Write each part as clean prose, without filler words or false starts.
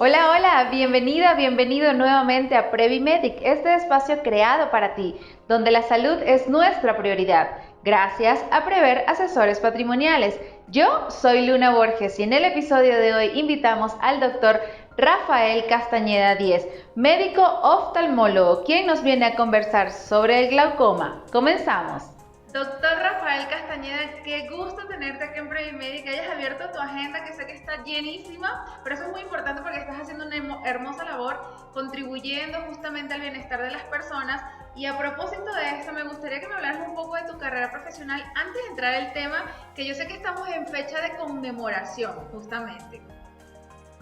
Hola, hola, bienvenida, bienvenido nuevamente a Previmedic, este espacio creado para ti, donde la salud es nuestra prioridad. Gracias a Prever Asesores Patrimoniales. Yo soy Luna Borges y en el episodio de hoy invitamos al doctor Rafael Castañeda Díez, médico oftalmólogo, quien nos viene a conversar sobre el glaucoma. Comenzamos. Doctor Rafael Castañeda, qué gusto tenerte aquí en Previmedic, que hayas abierto tu agenda, que sé que está llenísima, pero eso es muy importante porque estás haciendo una hermosa labor contribuyendo justamente al bienestar de las personas. Y a propósito de esto, me gustaría que me hablaras un poco de tu carrera profesional antes de entrar al tema, que yo sé que estamos en fecha de conmemoración, justamente.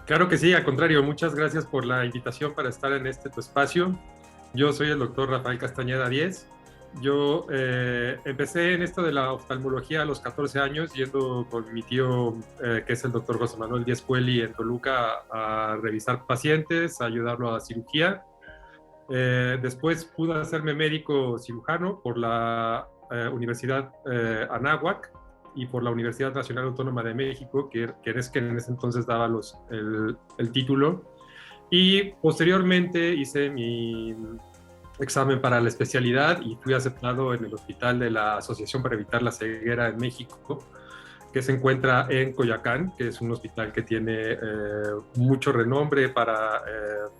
Claro que sí, al contrario, muchas gracias por la invitación para estar en tu espacio. Yo soy el doctor Rafael Castañeda Díez. Yo empecé en esto de la oftalmología a los 14 años, yendo con mi tío, que es el doctor José Manuel Díez Cueli, en Toluca, a revisar pacientes, a ayudarlo a la cirugía. Después pude hacerme médico cirujano por la Universidad Anáhuac y por la Universidad Nacional Autónoma de México, que en ese entonces daba el título. Y posteriormente hice mi examen para la especialidad y fui aceptado en el hospital de la Asociación para Evitar la Ceguera en México, que se encuentra en Coyoacán, que es un hospital que tiene mucho renombre para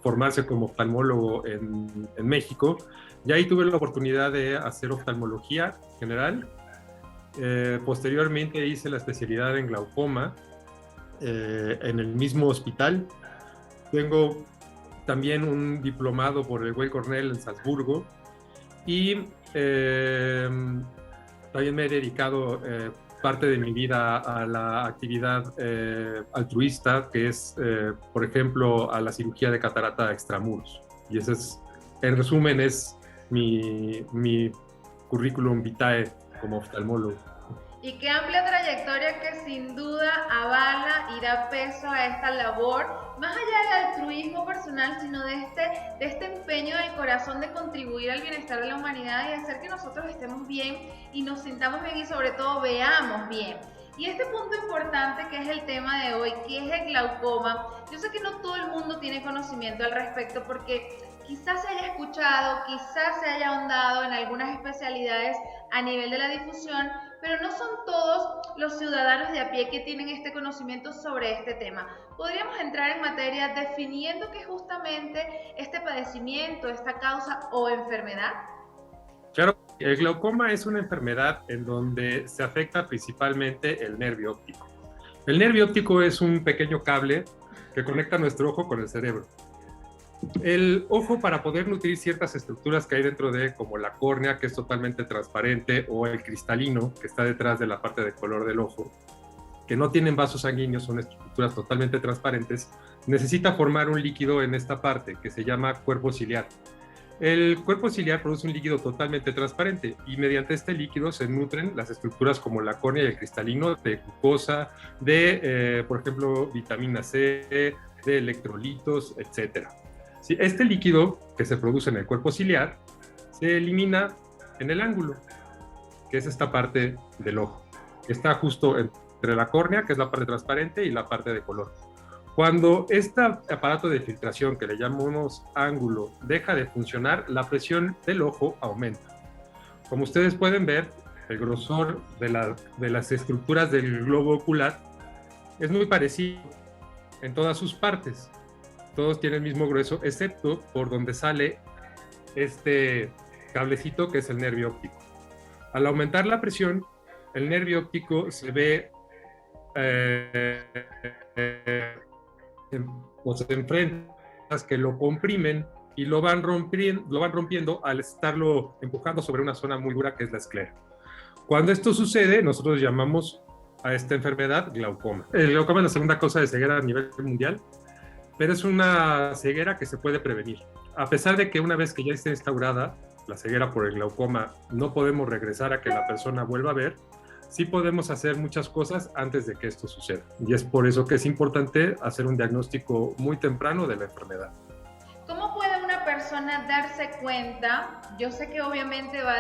formarse como oftalmólogo en México. Y ahí tuve la oportunidad de hacer oftalmología general. Posteriormente hice la especialidad en glaucoma en el mismo hospital. Tengo también un diplomado por el Weill Cornell en Salzburgo y también me he dedicado parte de mi vida a la actividad altruista, que es, por ejemplo, a la cirugía de catarata extramuros. Y ese es, en resumen, es mi currículum vitae como oftalmólogo. Y qué amplia trayectoria que sin duda avala y da peso a esta labor, más allá del altruismo personal, sino de este empeño del corazón de contribuir al bienestar de la humanidad y de hacer que nosotros estemos bien y nos sintamos bien y sobre todo veamos bien. Y este punto importante que es el tema de hoy, que es el glaucoma, yo sé que no todo el mundo tiene conocimiento al respecto porque quizás se haya escuchado, quizás se haya ahondado en algunas especialidades a nivel de la difusión, pero no son todos los ciudadanos de a pie que tienen este conocimiento sobre este tema. Podríamos entrar en materia definiendo qué es justamente este padecimiento, esta causa o enfermedad. Claro, el glaucoma es una enfermedad en donde se afecta principalmente el nervio óptico. El nervio óptico es un pequeño cable que conecta nuestro ojo con el cerebro. El ojo, para poder nutrir ciertas estructuras que hay dentro de, como la córnea, que es totalmente transparente, o el cristalino, que está detrás de la parte de color del ojo, que no tienen vasos sanguíneos, son estructuras totalmente transparentes, necesita formar un líquido en esta parte que se llama cuerpo ciliar. El cuerpo ciliar produce un líquido totalmente transparente y mediante este líquido se nutren las estructuras como la córnea y el cristalino de glucosa, por ejemplo, vitamina C, de electrolitos, etc. Sí, este líquido que se produce en el cuerpo ciliar se elimina en el ángulo, que es esta parte del ojo, que está justo entre la córnea, que es la parte transparente, y la parte de color. Cuando este aparato de filtración, que le llamamos ángulo, deja de funcionar, la presión del ojo aumenta. Como ustedes pueden ver, el grosor de las estructuras del globo ocular es muy parecido en todas sus partes. Todos tienen el mismo grueso, excepto por donde sale este cablecito, que es el nervio óptico. Al aumentar la presión, el nervio óptico se ve los enfrentas que lo comprimen y lo van rompiendo al estarlo empujando sobre una zona muy dura que es la esclera. Cuando esto sucede, nosotros llamamos a esta enfermedad glaucoma. El glaucoma es la segunda causa de ceguera a nivel mundial, pero es una ceguera que se puede prevenir. A pesar de que una vez que ya esté instaurada la ceguera por el glaucoma, no podemos regresar a que la persona vuelva a ver, sí podemos hacer muchas cosas antes de que esto suceda. Y es por eso que es importante hacer un diagnóstico muy temprano de la enfermedad. ¿Cómo puede una persona darse cuenta? Yo sé que obviamente va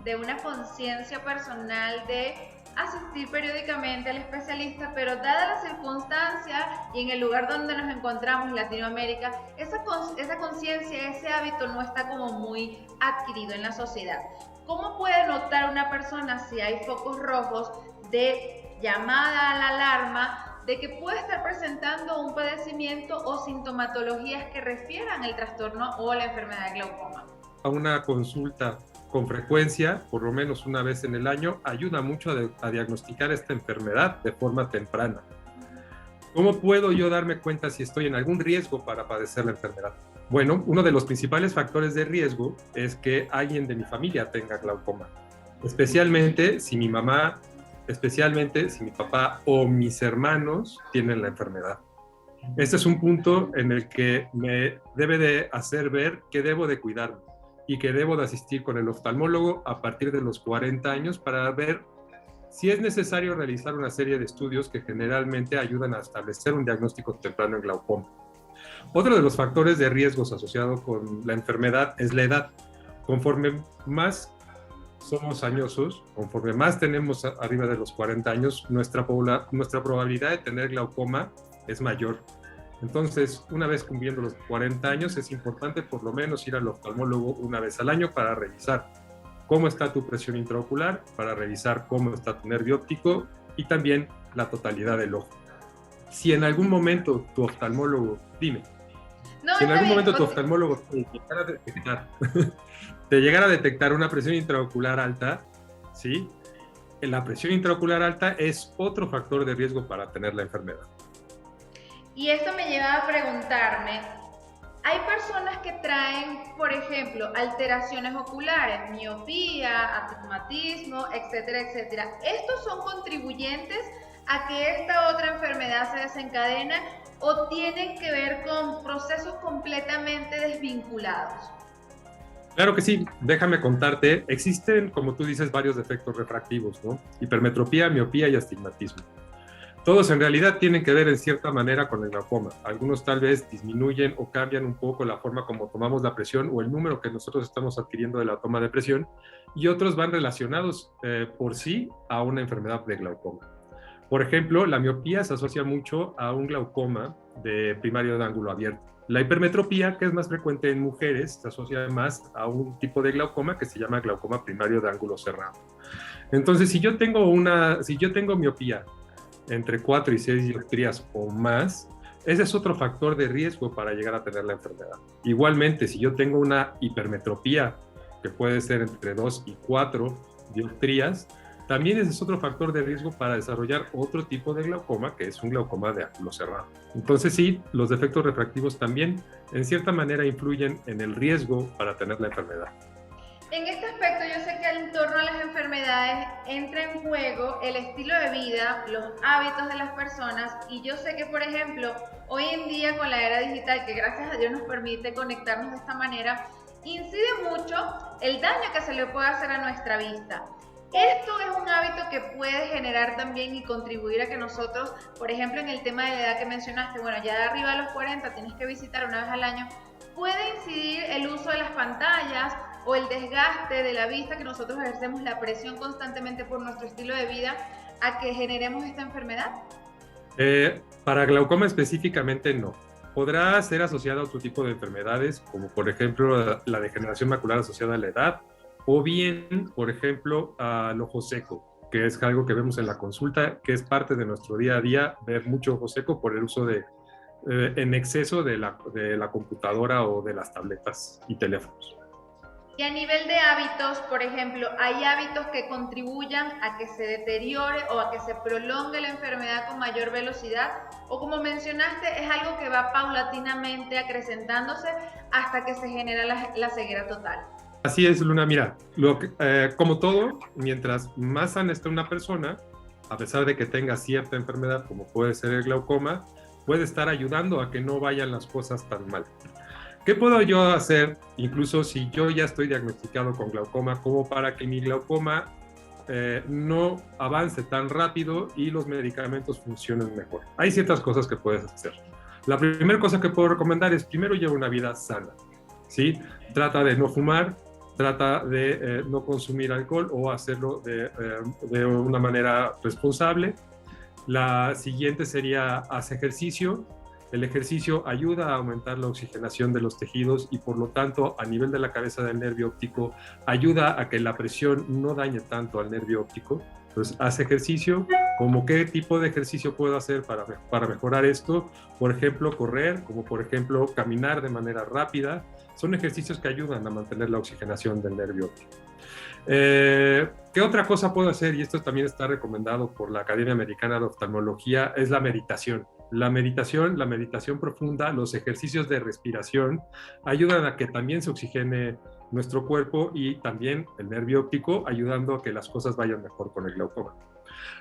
de una conciencia personal de asistir periódicamente al especialista, pero dada la circunstancia y en el lugar donde nos encontramos, Latinoamérica, esa conciencia, ese hábito no está como muy adquirido en la sociedad. ¿Cómo puede notar una persona si hay focos rojos de llamada a la alarma de que puede estar presentando un padecimiento o sintomatologías que refieran el trastorno o la enfermedad de glaucoma? A una consulta con frecuencia, por lo menos una vez en el año, ayuda mucho a diagnosticar esta enfermedad de forma temprana. ¿Cómo puedo yo darme cuenta si estoy en algún riesgo para padecer la enfermedad? Bueno, uno de los principales factores de riesgo es que alguien de mi familia tenga glaucoma, especialmente si mi mamá, especialmente si mi papá o mis hermanos tienen la enfermedad. Este es un punto en el que me debe de hacer ver que debo de cuidarme y que debo de asistir con el oftalmólogo a partir de los 40 años para ver si es necesario realizar una serie de estudios que generalmente ayudan a establecer un diagnóstico temprano en glaucoma. Otro de los factores de riesgos asociados con la enfermedad es la edad. Conforme más somos añosos, conforme más tenemos arriba de los 40 años, nuestra probabilidad de tener glaucoma es mayor. Entonces, una vez cumpliendo los 40 años, es importante por lo menos ir al oftalmólogo una vez al año para revisar cómo está tu presión intraocular, para revisar cómo está tu nervio óptico y también la totalidad del ojo. Si en algún momento tu oftalmólogo, dime, si en algún momento tu oftalmólogo te llegara a detectar una presión intraocular alta, ¿sí? La presión intraocular alta es otro factor de riesgo para tener la enfermedad. Y esto me lleva a preguntarme, hay personas que traen, por ejemplo, alteraciones oculares, miopía, astigmatismo, etcétera, etcétera. ¿Estos son contribuyentes a que esta otra enfermedad se desencadene o tienen que ver con procesos completamente desvinculados? Claro que sí, déjame contarte, existen, como tú dices, varios defectos refractivos, ¿no? Hipermetropía, miopía y astigmatismo. Todos en realidad tienen que ver en cierta manera con el glaucoma. Algunos tal vez disminuyen o cambian un poco la forma como tomamos la presión o el número que nosotros estamos adquiriendo de la toma de presión, y otros van relacionados por sí a una enfermedad de glaucoma. Por ejemplo, la miopía se asocia mucho a un glaucoma de primario de ángulo abierto. La hipermetropía, que es más frecuente en mujeres, se asocia más a un tipo de glaucoma que se llama glaucoma primario de ángulo cerrado. Entonces, si yo tengo miopía entre 4 y 6 dioptrías o más, ese es otro factor de riesgo para llegar a tener la enfermedad. Igualmente, si yo tengo una hipermetropía, que puede ser entre 2 y 4 dioptrías, también ese es otro factor de riesgo para desarrollar otro tipo de glaucoma, que es un glaucoma de ángulo cerrado. Entonces sí, los defectos refractivos también, en cierta manera, influyen en el riesgo para tener la enfermedad. En este aspecto, yo sé que en torno a las enfermedades entra en juego el estilo de vida, los hábitos de las personas, y yo sé que, por ejemplo, hoy en día con la era digital, que gracias a Dios nos permite conectarnos de esta manera, incide mucho el daño que se le puede hacer a nuestra vista. Esto es un hábito que puede generar también y contribuir a que nosotros, por ejemplo, en el tema de la edad que mencionaste, bueno, ya de arriba a los 40 tienes que visitar una vez al año, puede incidir el uso de las pantallas o el desgaste de la vista que nosotros ejercemos, la presión constantemente por nuestro estilo de vida, a que generemos esta enfermedad. Para glaucoma específicamente no. Podrá ser asociado a otro tipo de enfermedades, como por ejemplo la degeneración macular asociada a la edad, o bien, por ejemplo, al ojo seco, que es algo que vemos en la consulta, que es parte de nuestro día a día, ver mucho ojo seco por el uso en exceso de la computadora o de las tabletas y teléfonos. Y a nivel de hábitos, por ejemplo, ¿hay hábitos que contribuyan a que se deteriore o a que se prolongue la enfermedad con mayor velocidad? O como mencionaste, es algo que va paulatinamente acrecentándose hasta que se genera la ceguera total. Así es, Luna. Mira, como todo, mientras más sana esté una persona, a pesar de que tenga cierta enfermedad, como puede ser el glaucoma, puede estar ayudando a que no vayan las cosas tan mal. ¿Qué puedo yo hacer, incluso si yo ya estoy diagnosticado con glaucoma, como para que mi glaucoma no avance tan rápido y los medicamentos funcionen mejor? Hay ciertas cosas que puedes hacer. La primera cosa que puedo recomendar es, primero, lleva una vida sana, ¿sí? Trata de no fumar, trata de no consumir alcohol o hacerlo de una manera responsable. La siguiente sería, haz ejercicio. El ejercicio ayuda a aumentar la oxigenación de los tejidos y por lo tanto a nivel de la cabeza del nervio óptico ayuda a que la presión no dañe tanto al nervio óptico. Entonces, haz ejercicio. ¿Cómo qué tipo de ejercicio puedo hacer para mejorar esto? Por ejemplo, correr, como por ejemplo caminar de manera rápida. Son ejercicios que ayudan a mantener la oxigenación del nervio óptico. ¿Qué otra cosa puedo hacer? Y esto también está recomendado por la Academia Americana de Oftalmología, es la meditación. La meditación profunda, los ejercicios de respiración ayudan a que también se oxigene nuestro cuerpo y también el nervio óptico, ayudando a que las cosas vayan mejor con el glaucoma.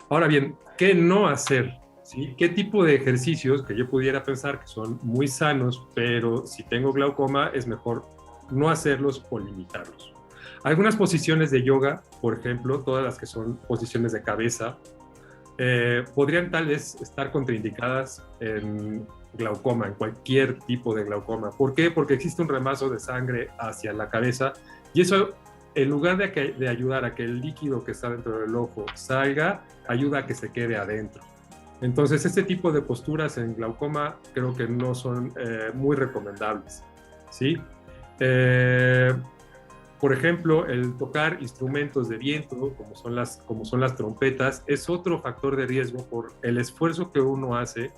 Ahora bien, ¿qué no hacer? ¿Sí? ¿Qué tipo de ejercicios que yo pudiera pensar que son muy sanos, pero si tengo glaucoma es mejor no hacerlos o limitarlos? Algunas posiciones de yoga, por ejemplo, todas las que son posiciones de cabeza, podrían tal vez estar contraindicadas en glaucoma, en cualquier tipo de glaucoma. ¿Por qué? Porque existe un remaso de sangre hacia la cabeza y eso, en lugar de ayudar a que el líquido que está dentro del ojo salga, ayuda a que se quede adentro. Entonces, este tipo de posturas en glaucoma creo que no son muy recomendables, ¿sí? Por ejemplo, el tocar instrumentos de viento, como son las trompetas, es otro factor de riesgo por el esfuerzo que uno hace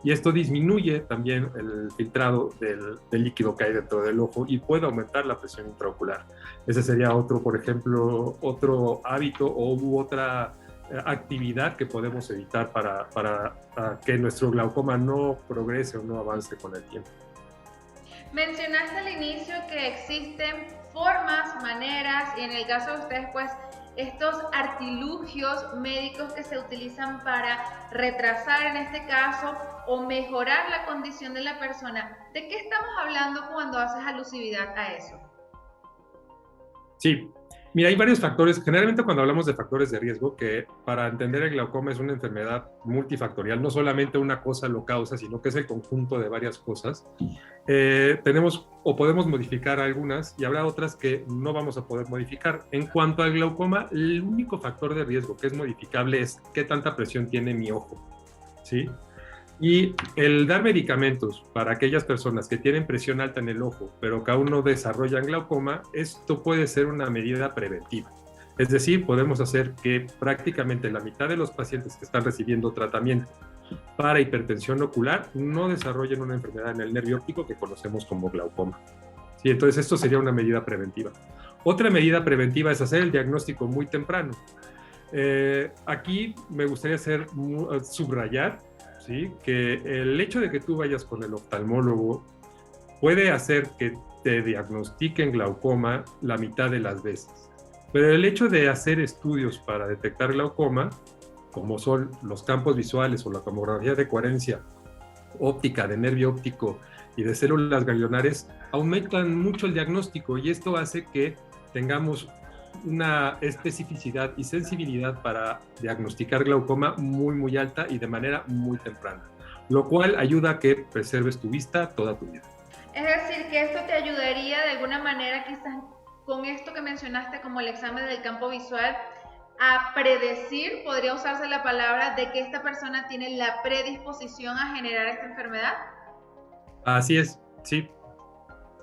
y esto disminuye también el filtrado del líquido que hay dentro del ojo y puede aumentar la presión intraocular. Ese sería otro, por ejemplo, otro hábito u otra actividad que podemos evitar para que nuestro glaucoma no progrese o no avance con el tiempo. Mencionaste al inicio que existen formas, maneras y en el caso de ustedes pues estos artilugios médicos que se utilizan para retrasar en este caso o mejorar la condición de la persona. ¿De qué estamos hablando cuando haces alusividad a eso? Sí, mira, hay varios factores. Generalmente cuando hablamos de factores de riesgo, que para entender el glaucoma es una enfermedad multifactorial, no solamente una cosa lo causa, sino que es el conjunto de varias cosas. Tenemos o podemos modificar algunas y habrá otras que no vamos a poder modificar. En cuanto al glaucoma, el único factor de riesgo que es modificable es qué tanta presión tiene mi ojo, ¿sí? Y el dar medicamentos para aquellas personas que tienen presión alta en el ojo, pero que aún no desarrollan glaucoma, esto puede ser una medida preventiva. Es decir, podemos hacer que prácticamente la mitad de los pacientes que están recibiendo tratamiento para hipertensión ocular no desarrollen una enfermedad en el nervio óptico que conocemos como glaucoma. Sí, entonces esto sería una medida preventiva. Otra medida preventiva es hacer el diagnóstico muy temprano. Aquí me gustaría subrayar, ¿sí?, que el hecho de que tú vayas con el oftalmólogo puede hacer que te diagnostiquen glaucoma la mitad de las veces. Pero el hecho de hacer estudios para detectar glaucoma, como son los campos visuales o la tomografía de coherencia óptica, de nervio óptico y de células ganglionares, aumentan mucho el diagnóstico y esto hace que tengamos una especificidad y sensibilidad para diagnosticar glaucoma muy alta y de manera muy temprana, lo cual ayuda a que preserves tu vista toda tu vida. Es decir, que esto te ayudaría de alguna manera, quizás con esto que mencionaste como el examen del campo visual, a predecir, podría usarse la palabra, de que esta persona tiene la predisposición a generar esta enfermedad. Así es, sí.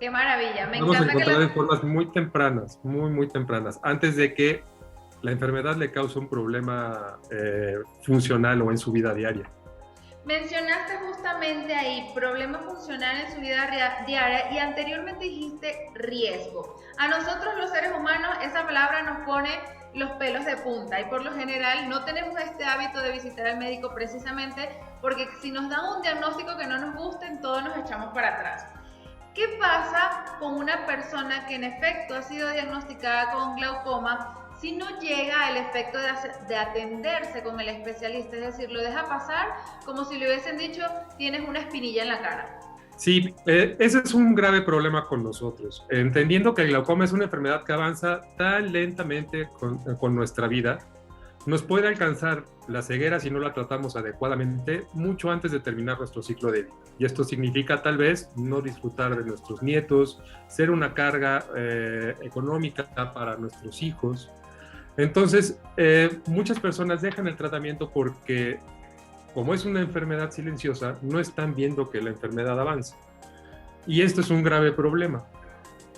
Qué maravilla, me Vamos a encanta encontrar en formas muy tempranas, muy tempranas, antes de que la enfermedad le cause un problema funcional o en su vida diaria. Mencionaste justamente ahí problema funcional en su vida diaria y anteriormente dijiste riesgo. A nosotros los seres humanos esa palabra nos pone los pelos de punta y por lo general no tenemos este hábito de visitar al médico precisamente porque si nos dan un diagnóstico que no nos guste, en todo nos echamos para atrás. ¿Qué pasa con una persona que en efecto ha sido diagnosticada con glaucoma si no llega al efecto de atenderse con el especialista? Es decir, lo deja pasar como si le hubiesen dicho, tienes una espinilla en la cara. Sí, ese es un grave problema con nosotros. Entendiendo que el glaucoma es una enfermedad que avanza tan lentamente con nuestra vida, Nos puede alcanzar la ceguera si no la tratamos adecuadamente mucho antes de terminar nuestro ciclo de vida. Y esto significa tal vez no disfrutar de nuestros nietos, ser una carga económica para nuestros hijos. Entonces, muchas personas dejan el tratamiento porque, como es una enfermedad silenciosa, no están viendo que la enfermedad avanza. Y esto es un grave problema,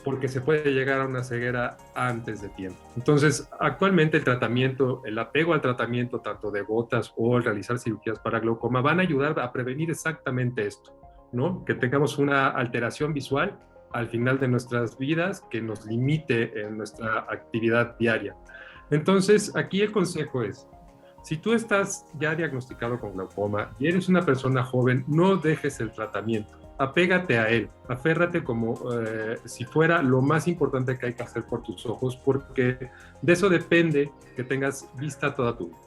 porque se puede llegar a una ceguera antes de tiempo. Entonces, actualmente el tratamiento, el apego al tratamiento, tanto de gotas o el realizar cirugías para glaucoma, van a ayudar a prevenir exactamente esto, ¿no? Que tengamos una alteración visual al final de nuestras vidas que nos limite en nuestra actividad diaria. Entonces, aquí el consejo es, si tú estás ya diagnosticado con glaucoma y eres una persona joven, no dejes el tratamiento. Apégate a él, aférrate como si fuera lo más importante que hay que hacer por tus ojos, porque de eso depende que tengas vista toda tu vida.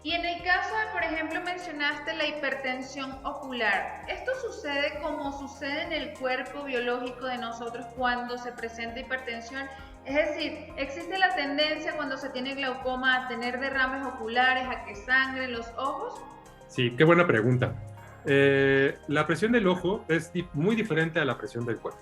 Y en el caso de, por ejemplo, mencionaste la hipertensión ocular, ¿esto sucede como sucede en el cuerpo biológico de nosotros cuando se presenta hipertensión? Es decir, ¿existe la tendencia cuando se tiene glaucoma a tener derrames oculares, a que sangren los ojos? Sí, qué buena pregunta. La presión del ojo es muy diferente a la presión del cuerpo.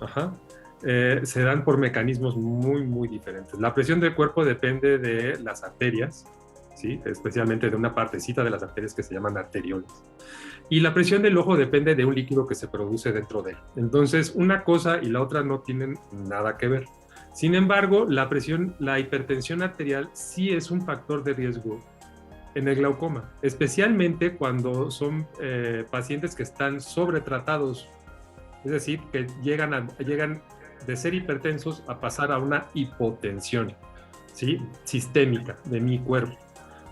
Ajá. Se dan por mecanismos muy diferentes. La presión del cuerpo depende de las arterias, ¿sí? Especialmente de una partecita de las arterias que se llaman arterioles. Y la presión del ojo depende de un líquido que se produce dentro de él. Entonces, una cosa y la otra no tienen nada que ver. Sin embargo, la hipertensión arterial sí es un factor de riesgo en el glaucoma, especialmente cuando son pacientes que están sobretratados, es decir, que llegan de ser hipertensos a pasar a una hipotensión, ¿sí? Sistémica de mi cuerpo.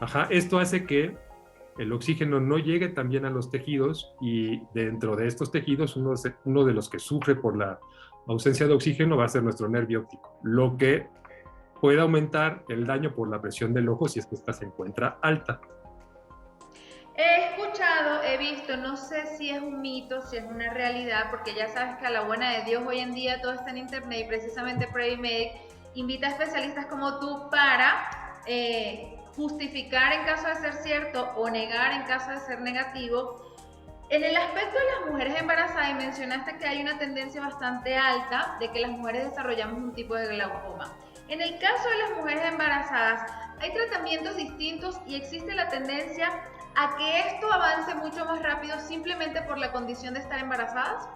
Ajá, esto hace que el oxígeno no llegue también a los tejidos y dentro de estos tejidos uno de los que sufre por la ausencia de oxígeno va a ser nuestro nervio óptico, lo que puede aumentar el daño por la presión del ojo si es que esta se encuentra alta. He escuchado, he visto, no sé si es un mito, si es una realidad, porque ya sabes que a la buena de Dios hoy en día todo está en internet y precisamente PreviMedic invita a especialistas como tú para justificar en caso de ser cierto o negar en caso de ser negativo. En el aspecto de las mujeres embarazadas, y mencionaste que hay una tendencia bastante alta de que las mujeres desarrollamos un tipo de glaucoma. En el caso de las mujeres embarazadas, hay tratamientos distintos y existe la tendencia a que esto avance mucho más rápido simplemente por la condición de estar embarazadas.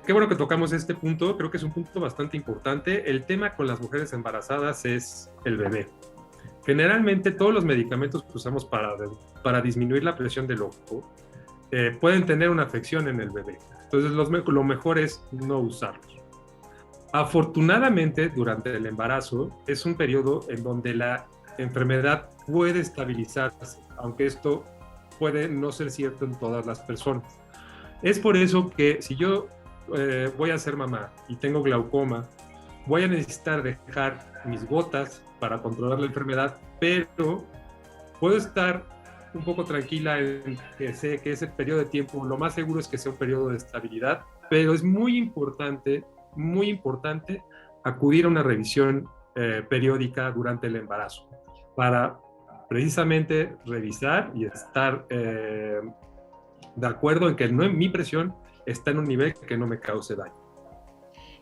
Qué bueno que tocamos este punto, creo que es un punto bastante importante. El tema con las mujeres embarazadas es el bebé. Generalmente todos los medicamentos que usamos para disminuir la presión del ojo pueden tener una afección en el bebé. Entonces lo mejor es no usarlos. Afortunadamente, durante el embarazo es un periodo en donde la enfermedad puede estabilizarse, aunque esto puede no ser cierto en todas las personas. Es por eso que si yo voy a ser mamá y tengo glaucoma, voy a necesitar dejar mis gotas para controlar la enfermedad, pero puedo estar un poco tranquila en que sé que ese periodo de tiempo, lo más seguro es que sea un periodo de estabilidad, pero es muy importante acudir a una revisión periódica durante el embarazo para precisamente revisar y estar de acuerdo en que mi presión está en un nivel que no me cause daño.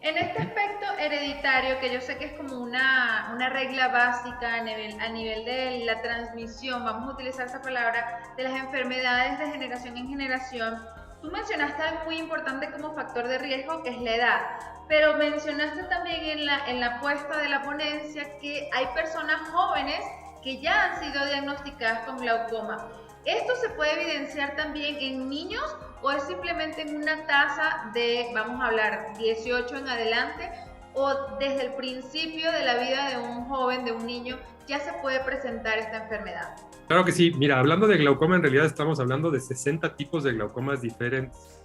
En este aspecto hereditario, que yo sé que es como una regla básica a nivel de la transmisión, vamos a utilizar esa palabra, de las enfermedades de generación en generación, tú mencionaste algo muy importante como factor de riesgo, que es la edad, pero mencionaste también en la puesta de la ponencia que hay personas jóvenes que ya han sido diagnosticadas con glaucoma. ¿Esto se puede evidenciar también en niños o es simplemente en una tasa de, vamos a hablar, 18 en adelante, o desde el principio de la vida de un joven, de un niño, ya se puede presentar esta enfermedad? Claro que sí. Mira, hablando de glaucoma, en realidad estamos hablando de 60 tipos de glaucomas diferentes.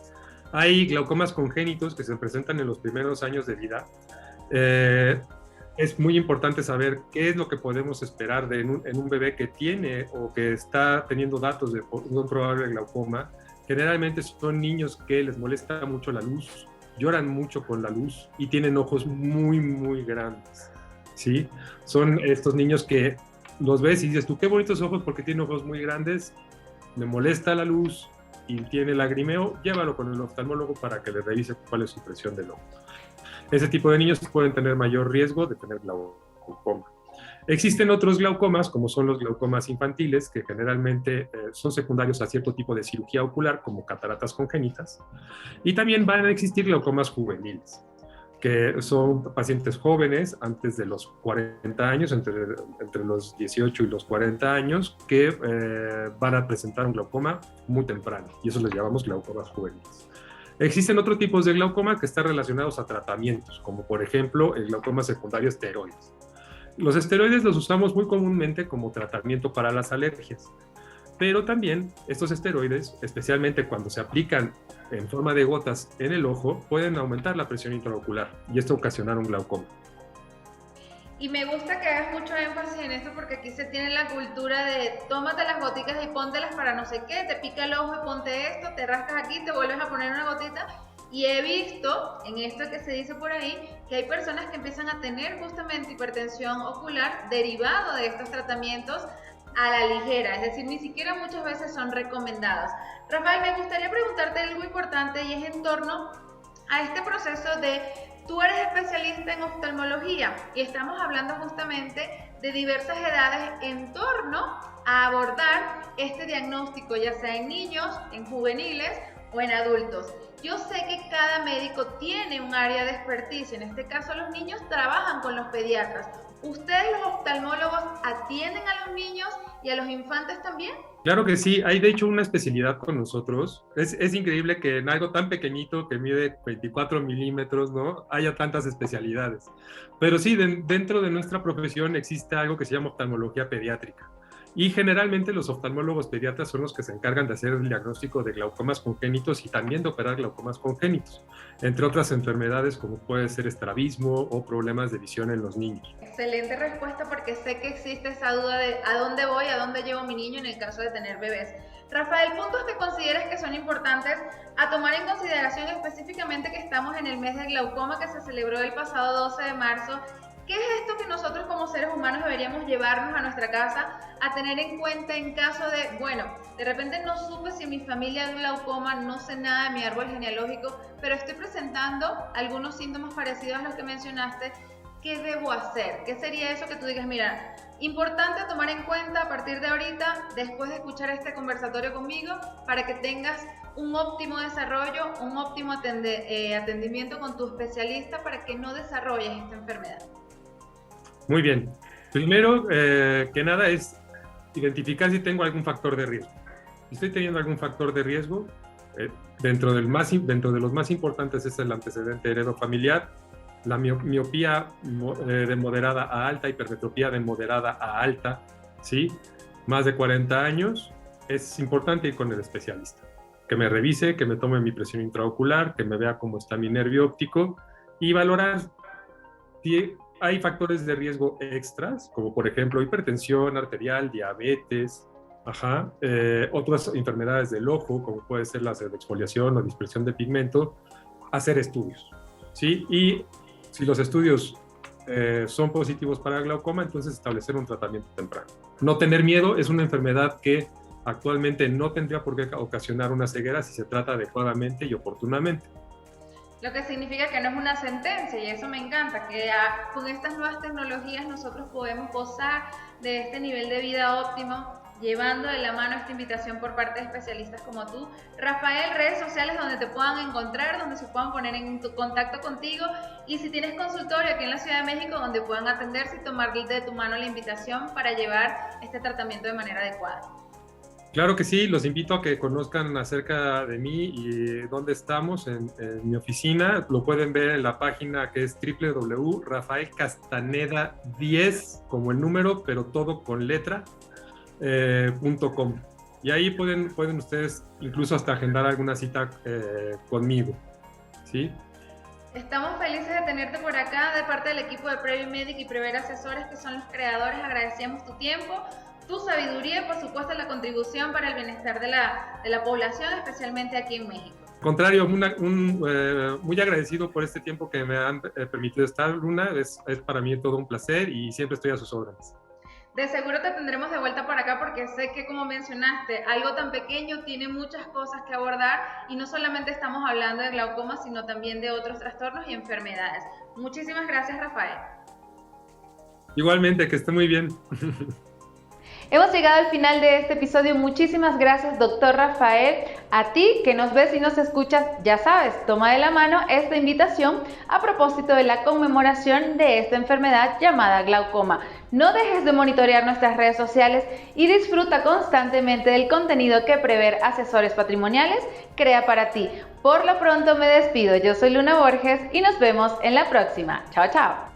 Hay glaucomas congénitos que se presentan en los primeros años de vida. Es muy importante saber qué es lo que podemos esperar en un bebé que tiene o que está teniendo datos de un probable glaucoma. Generalmente son niños que les molesta mucho la luz, lloran mucho con la luz y tienen ojos muy grandes, ¿sí? Son estos niños que los ves y dices tú, qué bonitos ojos porque tiene ojos muy grandes, me molesta la luz y tiene lagrimeo, llévalo con el oftalmólogo para que le revise cuál es su presión del ojo. Ese tipo de niños pueden tener mayor riesgo de tener glaucoma. Existen otros glaucomas, como son los glaucomas infantiles, que generalmente son secundarios a cierto tipo de cirugía ocular, como cataratas congénitas, y también van a existir glaucomas juveniles, que son pacientes jóvenes antes de los 40 años, entre los 18 y los 40 años, que van a presentar un glaucoma muy temprano, y eso les llamamos glaucomas juveniles. Existen otros tipos de glaucoma que están relacionados a tratamientos, como por ejemplo el glaucoma secundario esteroides. Los esteroides los usamos muy comúnmente como tratamiento para las alergias, pero también estos esteroides, especialmente cuando se aplican en forma de gotas en el ojo, pueden aumentar la presión intraocular y esto ocasionar un glaucoma. Y me gusta que hagas mucho énfasis en esto porque aquí se tiene la cultura de tómate las goticas y póntelas para no sé qué, te pica el ojo y ponte esto, te rascas aquí, te vuelves a poner una gotita. Y he visto, en esto que se dice por ahí, que hay personas que empiezan a tener justamente hipertensión ocular derivado de estos tratamientos a la ligera, es decir, ni siquiera muchas veces son recomendados. Rafael, me gustaría preguntarte algo importante y es en torno a este proceso de, tú eres especialista en oftalmología y estamos hablando justamente de diversas edades en torno a abordar este diagnóstico, ya sea en niños, en juveniles o en adultos. Yo sé que cada médico tiene un área de expertise, en este caso los niños trabajan con los pediatras. ¿Ustedes los oftalmólogos atienden a los niños y a los infantes también? Claro que sí, hay de hecho una especialidad con nosotros. Es increíble que en algo tan pequeñito que mide 24 milímetros, ¿no?, haya tantas especialidades. Pero sí, dentro de nuestra profesión existe algo que se llama oftalmología pediátrica. Y generalmente los oftalmólogos pediatras son los que se encargan de hacer el diagnóstico de glaucomas congénitos y también de operar glaucomas congénitos, entre otras enfermedades como puede ser estrabismo o problemas de visión en los niños. Excelente respuesta porque sé que existe esa duda de a dónde voy, a dónde llevo mi niño en el caso de tener bebés. Rafael, puntos que consideras que son importantes a tomar en consideración específicamente que estamos en el mes de glaucoma que se celebró el pasado 12 de marzo. ¿Qué es esto que nosotros como seres humanos deberíamos llevarnos a nuestra casa a tener en cuenta en caso de, bueno, de repente no supe si mi familia es glaucoma, no sé nada de mi árbol genealógico, pero estoy presentando algunos síntomas parecidos a los que mencionaste? ¿Qué debo hacer? ¿Qué sería eso que tú digas, mira, importante tomar en cuenta a partir de ahorita, después de escuchar este conversatorio conmigo, para que tengas un óptimo desarrollo, un óptimo atendimiento con tu especialista para que no desarrolles esta enfermedad? Muy bien. Primero que nada es identificar si tengo algún factor de riesgo. Si estoy teniendo algún factor de riesgo, dentro de los más importantes es el antecedente heredofamiliar, la miopía de moderada a alta, hipermetropía de moderada a alta, ¿sí? Más de 40 años, es importante ir con el especialista. Que me revise, que me tome mi presión intraocular, que me vea cómo está mi nervio óptico y valorar si hay factores de riesgo extras, como por ejemplo hipertensión arterial, diabetes, otras enfermedades del ojo, como puede ser la exfoliación o dispersión de pigmento, hacer estudios, ¿sí? Y si los estudios son positivos para glaucoma, entonces establecer un tratamiento temprano. No tener miedo, es una enfermedad que actualmente no tendría por qué ocasionar una ceguera si se trata adecuadamente y oportunamente. Lo que significa que no es una sentencia y eso me encanta, que con estas nuevas tecnologías nosotros podemos gozar de este nivel de vida óptimo, llevando de la mano esta invitación por parte de especialistas como tú. Rafael, redes sociales donde te puedan encontrar, donde se puedan poner en contacto contigo y si tienes consultorio aquí en la Ciudad de México donde puedan atenderse y tomar de tu mano la invitación para llevar este tratamiento de manera adecuada. Claro que sí, los invito a que conozcan acerca de mí y dónde estamos en mi oficina. Lo pueden ver en la página que es www.rafaelcastaneda10, como el número, pero todo con letra, .com. Y ahí pueden ustedes incluso hasta agendar alguna cita conmigo, ¿sí? Estamos felices de tenerte por acá de parte del equipo de Previmedic y Prever Asesores, que son los creadores. Agradecemos tu tiempo, tu sabiduría y por supuesto la contribución para el bienestar de la población, especialmente aquí en México. Al contrario, muy agradecido por este tiempo que me han permitido estar, Luna. Es para mí todo un placer y siempre estoy a sus órdenes. De seguro te tendremos de vuelta por acá porque sé que, como mencionaste, algo tan pequeño tiene muchas cosas que abordar y no solamente estamos hablando de glaucoma, sino también de otros trastornos y enfermedades. Muchísimas gracias, Rafael. Igualmente, que esté muy bien. Hemos llegado al final de este episodio. Muchísimas gracias, doctor Rafael. A ti que nos ves y nos escuchas, ya sabes, toma de la mano esta invitación a propósito de la conmemoración de esta enfermedad llamada glaucoma. No dejes de monitorear nuestras redes sociales y disfruta constantemente del contenido que Prever Asesores Patrimoniales crea para ti. Por lo pronto me despido. Yo soy Luna Borges y nos vemos en la próxima. Chao, chao.